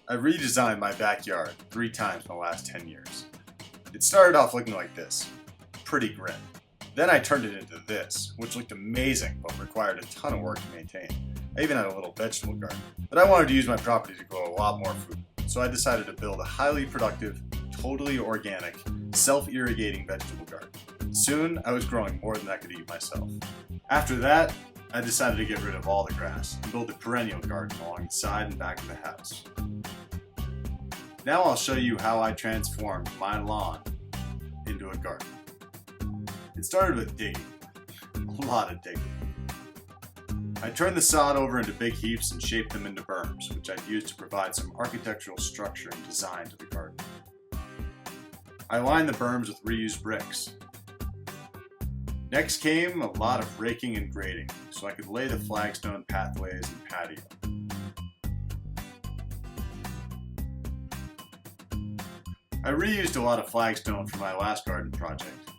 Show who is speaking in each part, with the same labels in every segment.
Speaker 1: I redesigned my backyard 3 times in the last 10 years. It started off looking like this, pretty grim. Then I turned it into this, which looked amazing but required a ton of work to maintain. I even had a little vegetable garden. But I wanted to use my property to grow a lot more food, so I decided to build a highly productive, totally organic, self-irrigating vegetable garden. Soon, I was growing more than I could eat myself. After that, I decided to get rid of all the grass and build a perennial garden along the side and back of the house. Now I'll show you how I transformed my lawn into a garden. It started with digging, a lot of digging. I turned the sod over into big heaps and shaped them into berms, which I'd use to provide some architectural structure and design to the garden. I lined the berms with reused bricks. Next came a lot of raking and grading, so I could lay the flagstone pathways and patio. I reused a lot of flagstone for my last garden project.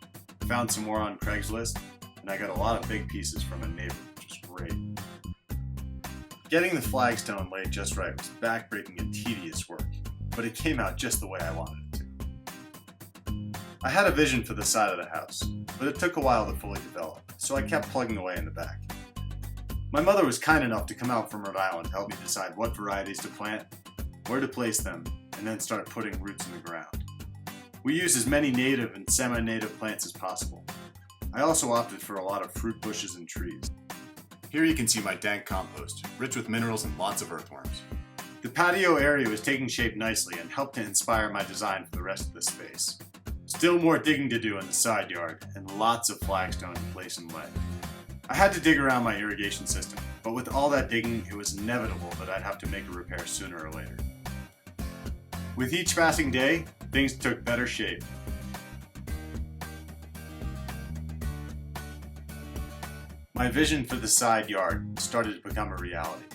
Speaker 1: Found some more on Craigslist, and I got a lot of big pieces from a neighbor, which was great. Getting the flagstone laid just right was backbreaking and tedious work, but it came out just the way I wanted it to. I had a vision for the side of the house, but it took a while to fully develop, so I kept plugging away in the back. My mother was kind enough to come out from Rhode Island to help me decide what varieties to plant, where to place them, and then start putting roots in the ground. We used as many native and semi-native plants as possible. I also opted for a lot of fruit bushes and trees. Here you can see my dank compost, rich with minerals and lots of earthworms. The patio area was taking shape nicely and helped to inspire my design for the rest of the space. Still more digging to do in the side yard, and lots of flagstone in place and lead. I had to dig around my irrigation system, but with all that digging, it was inevitable that I'd have to make a repair sooner or later. With each passing day, things took better shape. My vision for the side yard started to become a reality.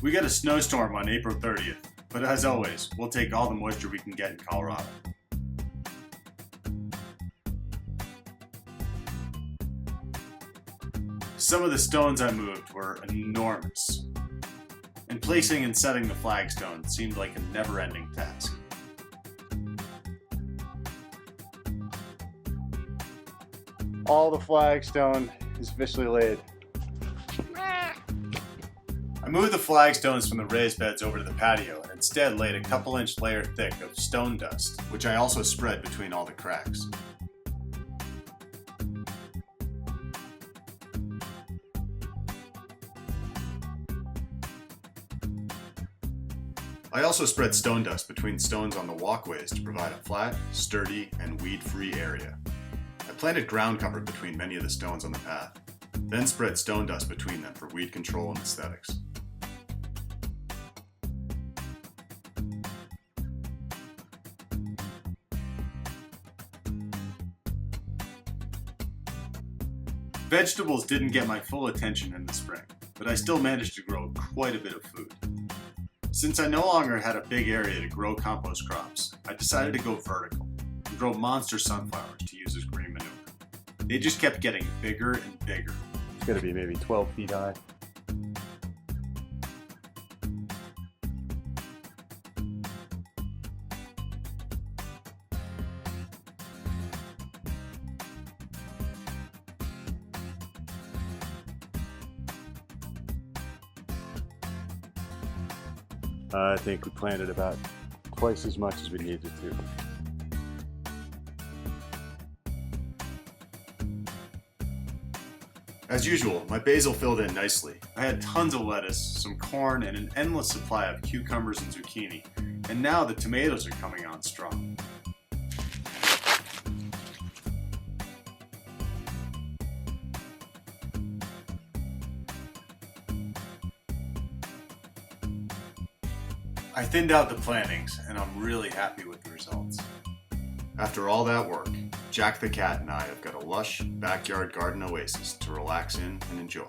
Speaker 1: We got a snowstorm on April 30th, but as always, we'll take all the moisture we can get in Colorado. Some of the stones I moved were enormous, and placing and setting the flagstone seemed like a never-ending task. All the flagstone is officially laid. I moved the flagstones from the raised beds over to the patio and instead laid a couple-inch layer thick of stone dust, which I also spread between all the cracks. I also spread stone dust between stones on the walkways to provide a flat, sturdy, and weed-free area. I planted ground cover between many of the stones on the path, then spread stone dust between them for weed control and aesthetics. Vegetables didn't get my full attention in the spring, but I still managed to grow quite a bit of food. Since I no longer had a big area to grow compost crops, I decided to go vertical and grow monster sunflowers to use as green manure. They just kept getting bigger and bigger.
Speaker 2: It's gonna be maybe 12 feet high. I think we planted about twice as much as we needed to.
Speaker 1: As usual, my basil filled in nicely. I had tons of lettuce, some corn, and an endless supply of cucumbers and zucchini. And now the tomatoes are coming on strong. I thinned out the plantings, and I'm really happy with the results. After all that work, Jack the cat and I have got a lush backyard garden oasis to relax in and enjoy.